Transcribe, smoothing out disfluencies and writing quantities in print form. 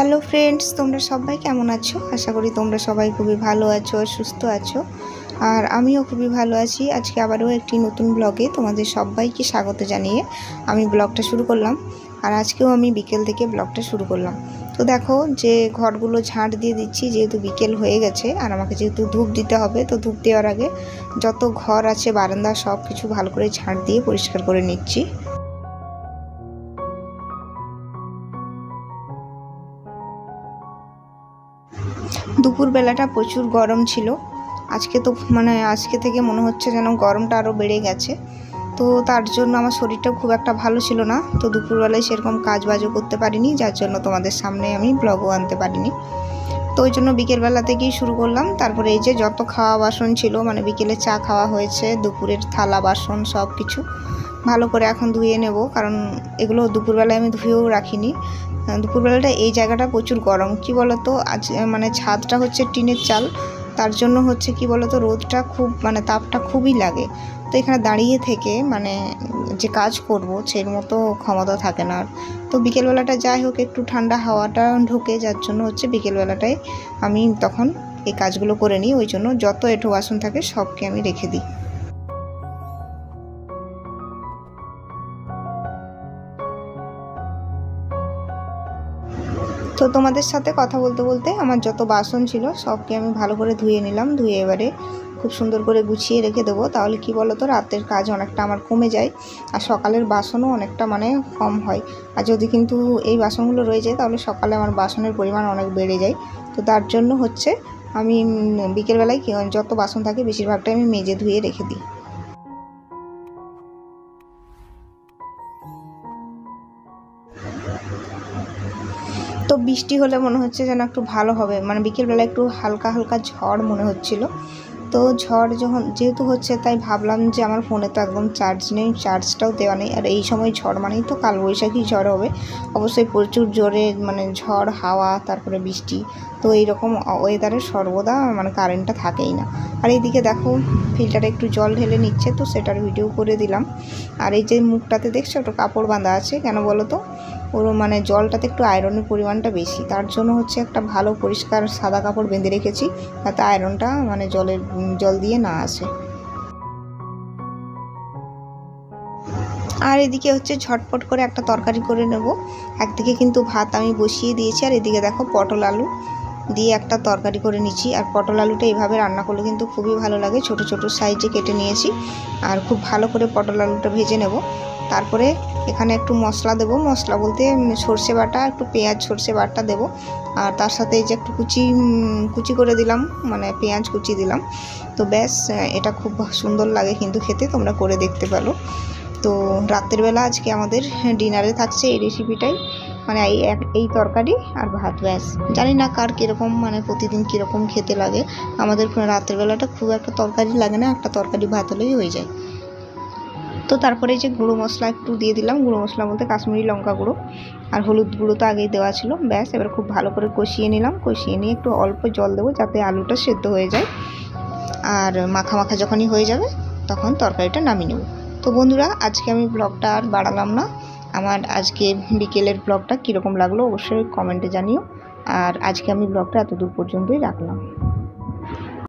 Hello friends, তোমরা সবাই কেমন আছো? আশা করি তোমরা সবাই খুবই ভালো আছো আর সুস্থ আছো। আর আমিও খুবই ভালো আছি। আজকে আবারও একটি নতুন ব্লগে তোমাদের সবাইকে স্বাগত জানিয়ে আমি ব্লগটা শুরু করলাম। আর আজকেও আমি বিকেল থেকে ব্লগটা শুরু করলাম। তো দেখো যে ঘরগুলো ঝাঁট দিয়ে দিচ্ছি, যেহেতু বিকেল হয়ে গেছে আর আমাকে যেহেতু ধূপ দিতে হবে, তো ধূপ দেওয়ার আগে যত ঘর আছে বারান্দা সব কিছু ভালো করে ঝাঁট দিয়ে পরিষ্কার করে নিচ্ছি। দুপুরবেলাটা প্রচুর গরম ছিল। আজকে তো আজকে থেকে মনে হচ্ছে যেন গরমটা আরও বেড়ে গেছে। তো তার জন্য আমার শরীরটা খুব একটা ভালো ছিল না। তো দুপুরবেলায় সেরকম কাজ বাজও করতে পারিনি, যার জন্য তোমাদের সামনে আমি ব্লগও আনতে পারিনি। তো ওই জন্য বিকেলবেলা থেকেই শুরু করলাম। তারপরে এই যে যত খাওয়া বাসন ছিল, বিকেলে চা খাওয়া হয়েছে, দুপুরের থালা বাসন সব কিছু ভালো করে এখন ধুয়ে নেব, কারণ এগুলো দুপুরবেলায় আমি ধুয়েও রাখিনি। দুপুরবেলাটা এই জায়গাটা প্রচুর গরম, কি বলতো, আজ ছাদটা হচ্ছে টিনের চাল, তার জন্য হচ্ছে কি বলতো রোদটা খুব তাপটা খুবই লাগে। তো এখানে দাঁড়িয়ে থেকে যে কাজ করব সেই মতো ক্ষমতা থাকে না। তো বিকেলবেলাটা যাই হোক একটু ঠান্ডা হাওয়াটা ঢোকে, যার জন্য হচ্ছে বিকেলবেলাটায় আমি তখন এই কাজগুলো করে নিই। ওই জন্য যত এঁঠো বাসন থাকে সবকে আমি রেখে দিই। তো তোমাদের সাথে কথা বলতে বলতে আমার যত বাসন ছিল সবকে আমি ভালো করে ধুয়ে নিলাম। ধুয়ে এবারে খুব সুন্দর করে গুছিয়ে রেখে দেবো। তাহলে কি বলো তো, রাতের কাজ অনেকটা আমার কমে যায় আর সকালের বাসনও অনেকটা কম হয়। আর যদি কিন্তু এই বাসনগুলো রয়ে যায় তাহলে সকালে আমার বাসনের পরিমাণ অনেক বেড়ে যায়। তো তার জন্য হচ্ছে আমি বিকেলবেলায় যত বাসন থাকে বেশিরভাগটাই আমি মেজে ধুয়ে রেখে দিই। তো বৃষ্টি হলে মনে হচ্ছে যেন একটু ভালো হবে, বিকেলবেলা একটু হালকা হালকা ঝড় মনে হচ্ছিল। তো ঝড় যেহেতু হচ্ছে তাই ভাবলাম যে আমার ফোনে তো একদম চার্জ নেই, চার্জটাও দেওয়া নেই, আর এই সময় ঝড় মানেই তো কালবৈশাখী ঝড় হবে অবশ্যই, প্রচুর জোরে ঝড় হাওয়া তারপরে বৃষ্টি। তো এইরকম ওয়েদারে সর্বদা কারেন্টটা থাকেই না। আর এইদিকে দেখো ফিল্টারে একটু জল ঢেলে নিচ্ছে, তো সেটার ভিডিও করে দিলাম। আর এই যে মুখটাতে দেখছো একটু কাপড় বাঁধা আছে, কেন বলো তো, ওর জলটাতে একটু আয়রনের পরিমাণটা বেশি, তার জন্য হচ্ছে একটা ভালো পরিষ্কার সাদা কাপড় বেঁধে রেখেছি, যাতে আয়রনটা জল দিয়ে না আসে। আর এদিকে হচ্ছে ঝটপট করে একটা তরকারি করে নেব। একদিকে কিন্তু ভাত আমি বসিয়ে দিয়েছি, আর এদিকে দেখো পটল আলু দিয়ে একটা তরকারি করে নিচ্ছি। আর পটল আলুটা এইভাবে রান্না করলে কিন্তু খুবই ভালো লাগে, ছোট ছোট সাইজে কেটে নিয়েছি। আর খুব ভালো করে পটল আলুটা ভেজে নেব। তারপরে এখানে একটু মশলা দেবো, মশলা বলতে সর্ষে বাটা, একটু পেঁয়াজ সর্ষে বাটা দেবো। আর তার সাথে এই যে একটু কুচি করে দিলাম, পেঁয়াজ কুচি দিলাম। তো ব্যাস, এটা খুব সুন্দর লাগে কিন্তু খেতে, তোমরা করে দেখতে পারো। তো রাতের বেলা আজকে আমাদের ডিনারে থাকছে এই রেসিপিটাই, এই তরকারি আর ভাত। ব্যাস, জানি না কার কীরকম প্রতিদিন কীরকম খেতে লাগে। আমাদের রাতের বেলাটা খুব একটা তরকারি লাগে না, একটা তরকারি ভাত হলেই হয়ে যায়। তো তারপরে যে গুঁড়ো মশলা একটু দিয়ে দিলাম, গুঁড়ো মশলা বলতে কাশ্মীরি লঙ্কা গুঁড়ো আর হলুদ গুঁড়ো তো আগেই দেওয়া ছিল। ব্যাস, এবার খুব ভালো করে কষিয়ে নিলাম। কষিয়ে নিয়ে একটু অল্প জল দেবো যাতে আলুটা সেদ্ধ হয়ে যায়। আর মাখা মাখা যখনই হয়ে যাবে তখন তরকারিটা নামিয়ে নেব। তো বন্ধুরা, আজকে আমি ব্লগটা আর বাড়ালাম না। আমার আজকে বিকেলের ব্লগটা কীরকম লাগলো অবশ্যই কমেন্টে জানিও। আর আজকে আমি ব্লগটা এতদূর পর্যন্তই রাখলাম।